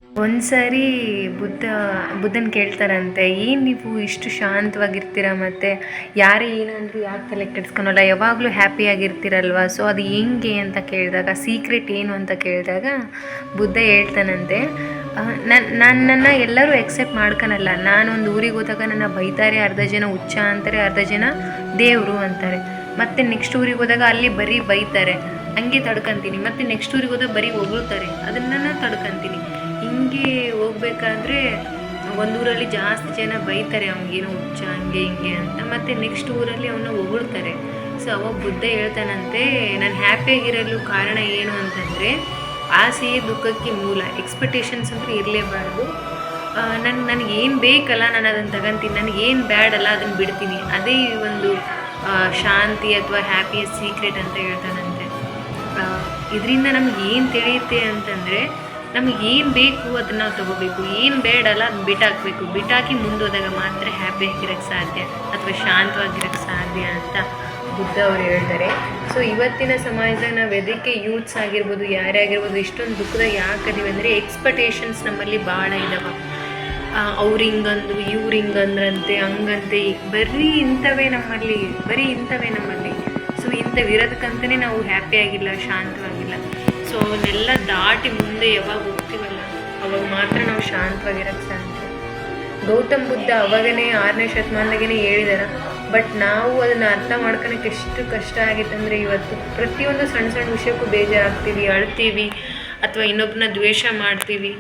ಒಂದ್ಸರಿ ಬುದ್ಧನ ಕೇಳ್ತಾರಂತೆ, ಏನು ನೀವು ಇಷ್ಟು ಶಾಂತವಾಗಿರ್ತೀರ, ಮತ್ತು ಯಾರೇ ಏನಂದ್ರು ಯಾಕೆ ತಲೆ ಕೆಡಿಸ್ಕೊಳಲ್ಲ, ಯಾವಾಗಲೂ ಹ್ಯಾಪಿಯಾಗಿರ್ತೀರಲ್ವ, ಸೊ ಅದು ಹೆಂಗೆ ಅಂತ ಕೇಳಿದಾಗ, ಸೀಕ್ರೆಟ್ ಏನು ಅಂತ ಕೇಳಿದಾಗ ಬುದ್ಧ ಹೇಳ್ತಾನಂತೆ, ನನ್ನನ್ನು ಎಲ್ಲರೂ ಎಕ್ಸೆಪ್ಟ್ ಮಾಡ್ಕೊಳಲ್ಲ. ನಾನೊಂದು ಊರಿಗೆ ಹೋದಾಗ ನನ್ನ ಬೈತಾರೆ, ಅರ್ಧ ಜನ ಹುಚ್ಚ ಅಂತಾರೆ, ಅರ್ಧ ಜನ ದೇವರು ಅಂತಾರೆ. ಮತ್ತು ನೆಕ್ಸ್ಟ್ ಊರಿಗೆ ಹೋದಾಗ ಅಲ್ಲಿ ಬರೀ ಬೈತಾರೆ, ಹಂಗೆ ತಡ್ಕೊತೀನಿ. ಮತ್ತು ನೆಕ್ಸ್ಟ್ ಊರಿಗೆ ಹೋದಾಗ ಬರೀ ಹೊಗಳ್ತಾರೆ, ಅದನ್ನು ನಾನು ತಡ್ಕೊತೀನಿ. ಹಿಂಗೆ ಹೋಗ್ಬೇಕಾದ್ರೆ ಒಂದೂರಲ್ಲಿ ಜಾಸ್ತಿ ಜನ ಬೈತಾರೆ, ಅವ್ನಿಗೇನೋ ಹುಚ್ಚ ಹಂಗೆ ಹಿಂಗೆ ಅಂತ. ಮತ್ತು ನೆಕ್ಸ್ಟ್ ಊರಲ್ಲಿ ಅವನ್ನ ಹೊಗಳ್ತಾರೆ. ಸೊ ಅವಾಗ ಬುದ್ಧ ಹೇಳ್ತಾನಂತೆ, ನಾನು ಹ್ಯಾಪಿಯಾಗಿರಲು ಕಾರಣ ಏನು ಅಂತಂದರೆ, ಆಸೆಯೇ ದುಃಖಕ್ಕೆ ಮೂಲ. ಎಕ್ಸ್ಪೆಕ್ಟೇಷನ್ಸ್ ಅಂತೂ ಇರಲೇಬಾರ್ದು. ನನಗೇನು ಬೇಕಲ್ಲ ನಾನು ಅದನ್ನು ತಗೊತೀನಿ, ನನಗೇನು ಬ್ಯಾಡಲ್ಲ ಅದನ್ನು ಬಿಡ್ತೀನಿ. ಅದೇ ಒಂದು ಶಾಂತಿ ಅಥವಾ ಹ್ಯಾಪಿಯ ಸೀಕ್ರೆಟ್ ಅಂತ ಹೇಳ್ತಾನಂತೆ. ಇದರಿಂದ ನಮ್ಗೆ ಏನು ತಿಳಿಯುತ್ತೆ ಅಂತಂದರೆ, ನಮಗೇನು ಬೇಕು ಅದನ್ನು ನಾವು ತೊಗೋಬೇಕು, ಏನು ಬೇಡಲ್ಲ ಅದನ್ನ ಬಿಟ್ಟಾಕಬೇಕು. ಬಿಟ್ಟಾಕಿ ಮುಂದೋದಾಗ ಮಾತ್ರ ಹ್ಯಾಪಿಯಾಗಿರೋಕ್ಕೆ ಸಾಧ್ಯ ಅಥವಾ ಶಾಂತವಾಗಿರೋಕ್ಕೆ ಸಾಧ್ಯ ಅಂತ ಬುದ್ಧ ಅವರು ಹೇಳ್ತಾರೆ. ಸೊ ಇವತ್ತಿನ ಸಮಾಜದಾಗ ನಾವು ಎದಕ್ಕೆ ಯೂತ್ಸ್ ಆಗಿರ್ಬೋದು, ಯಾರೇ ಆಗಿರ್ಬೋದು, ಇಷ್ಟೊಂದು ದುಃಖದಾಗ ಯಾಕದೀವಿ ಅಂದರೆ, ಎಕ್ಸ್ಪೆಕ್ಟೇಷನ್ಸ್ ನಮ್ಮಲ್ಲಿ ಭಾಳ ಇದ್ದಾವೆ. ಅವ್ರು ಹಿಂಗಂದ್ರು, ಇವ್ರು ಹಿಂಗಂದ್ರಂತೆ, ಹಂಗಂತೆ, ಬರೀ ಇಂಥವೇ ನಮ್ಮಲ್ಲಿ. ಸೊ ಇಂಥವಿರೋದಕ್ಕಂತಲೇ ನಾವು ಹ್ಯಾಪಿಯಾಗಿಲ್ಲ, ಶಾಂತವಾಗಿಲ್ಲ. ಸೊ ಅವನ್ನೆಲ್ಲ ದಾಟಿ ಮುಂದೆ ಯಾವಾಗ ಹೋಗ್ತೀವಲ್ಲ, ಅವಾಗ ಮಾತ್ರ ನಾವು ಶಾಂತವಾಗಿರೋಕ್ಕೆ ಸಾಧ್ಯ. ಗೌತಮ್ ಬುದ್ಧ ಅವಾಗನೇ 6ನೇ ಶತಮಾನದಾಗೇ ಹೇಳಿದಾರೆ. ಬಟ್ ನಾವು ಅದನ್ನು ಅರ್ಥ ಮಾಡ್ಕೊಳಕ್ಕೆ ಎಷ್ಟು ಕಷ್ಟ ಆಗಿತ್ತಂದರೆ, ಇವತ್ತು ಪ್ರತಿಯೊಂದು ಸಣ್ಣ ಸಣ್ಣ ವಿಷಯಕ್ಕೂ ಬೇಜಾರಾಗ್ತೀವಿ, ಅಳ್ತೀವಿ, ಅಥವಾ ಇನ್ನೊಬ್ಬನ ದ್ವೇಷ ಮಾಡ್ತೀವಿ.